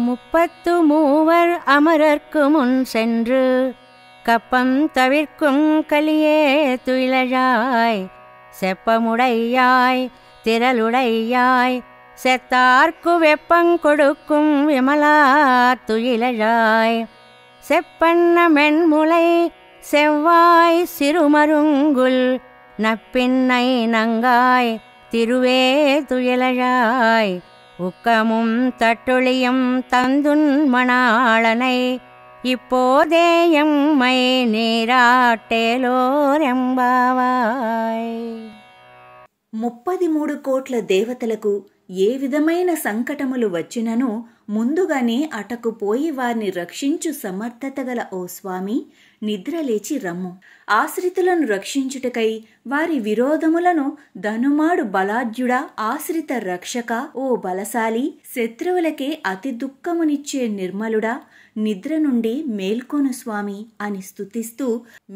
முப்பத்து மூவர் அமரர்க்கு முன் சென்று கப்பம் தவிர்க்கும் கலியே துயிலழாய் செப்பமுடையாய் திரளுடையாய் செத்தார்க்கு வெப்பங்கொடுக்கும் விமலா துயிலழாய் செப்பன்ன மென்முலை செவ்வாய் சிறுமருங்குல் நப்பின்னை நங்காய் திருவே துயிலழாய் உக்கமும் தட்டொழியும் தந்துன் மணாளனை இப்போதே எம்மை నీరాటేలోరెంబావాయ్. 33 కోట్ల దేవతలకు ఏ విధమైన సంకటములు వచ్చినను ముందుగానే అటకుపోయి వారిని రక్షించు సమర్థత గల ఓ స్వామి, నిద్రలేచి రమ్ము. ఆశ్రితులను రక్షించుటకై వారి విరోధములను ధనుమాడు బలాఢ్యుడా, ఆశ్రిత రక్షక ఓ బలశాలి, శత్రువులకే అతి దుఃఖమునిచ్చే నిర్మలుడా, నిద్ర నుండి మేల్కొను స్వామి అని స్తుతిస్తూ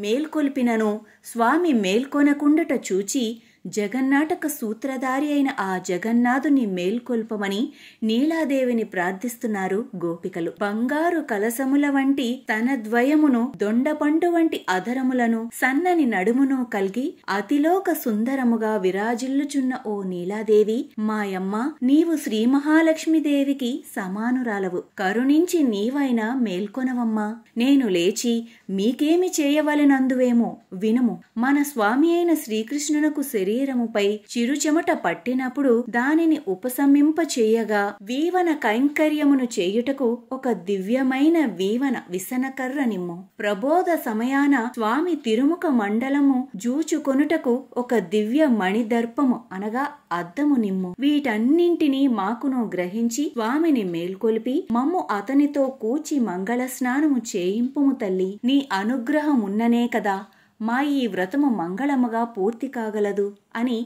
మేల్కొల్పినను స్వామి మేల్కొనకుండట చూచి జగన్నాటక సూత్రధారి అయిన ఆ జగన్నాథుని మేల్కొల్పమని నీలాదేవిని ప్రార్థిస్తున్నారు గోపికలు. బంగారు కలసముల వంటి తన ద్వయమును, దొండపండు వంటి అధరములను, సన్నని నడుమును కల్గి అతిలోక సుందరముగా విరాజిల్లుచున్న ఓ నీలాదేవి, మాయమ్మ, నీవు శ్రీ మహాలక్ష్మీదేవికి సమానురాలవు. కరుణించి నీవైనా మేల్కొనవమ్మా. నేను లేచి మీకేమి చేయవలెనందువేమో వినుము. మన స్వామి అయిన శ్రీకృష్ణునకు శరీరముపై చిరుచెమట పట్టినప్పుడు దానిని ఉపశమింప చేయగా వీవన కైంకర్యమును చేయుటకు ఒక దివ్యమైన వీవన విసనకర్ర నిమ్ము. ప్రబోధ సమయాన స్వామి తిరుముఖ మండలము జూచుకొనుటకు ఒక దివ్య మణిదర్పము అనగా అద్దము నిమ్ము. వీటన్నింటినీ మాకును గ్రహించి స్వామిని మేల్కొల్పి మమ్ము అతనితో కూచి మంగళ స్నానము చేయింపుము తల్లి. నీ అనుగ్రహమున్ననే కదా మా ఈ వ్రతము మంగళముగా పూర్తి కాగలదు అని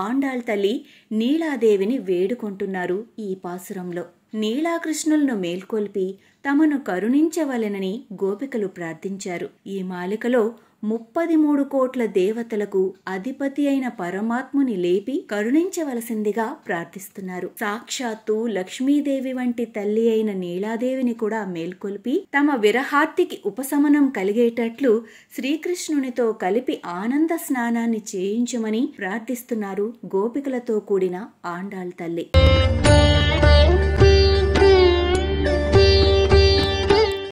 ఆండాళ్ తల్లి నీలాదేవిని వేడుకుంటున్నారు ఈ పాసురంలో. నీలాకృష్ణులను మేల్కొల్పి తమను కరుణించవలెనని గోపికలు ప్రార్థించారు. ఈ మాలికలో 33 కోట్ల దేవతలకు అధిపతి అయిన పరమాత్ముని లేపి కరుణించవలసిందిగా ప్రార్థిస్తున్నారు. సాక్షాత్తు లక్ష్మీదేవి వంటి తల్లి అయిన నీలాదేవిని కూడా మేల్కొల్పి తమ విరహార్తికి ఉపశమనం కలిగేటట్లు శ్రీకృష్ణునితో కలిపి ఆనంద స్నానాన్ని చేయించమని ప్రార్థిస్తున్నారు గోపికలతో కూడిన ఆండాళ్ తల్లి.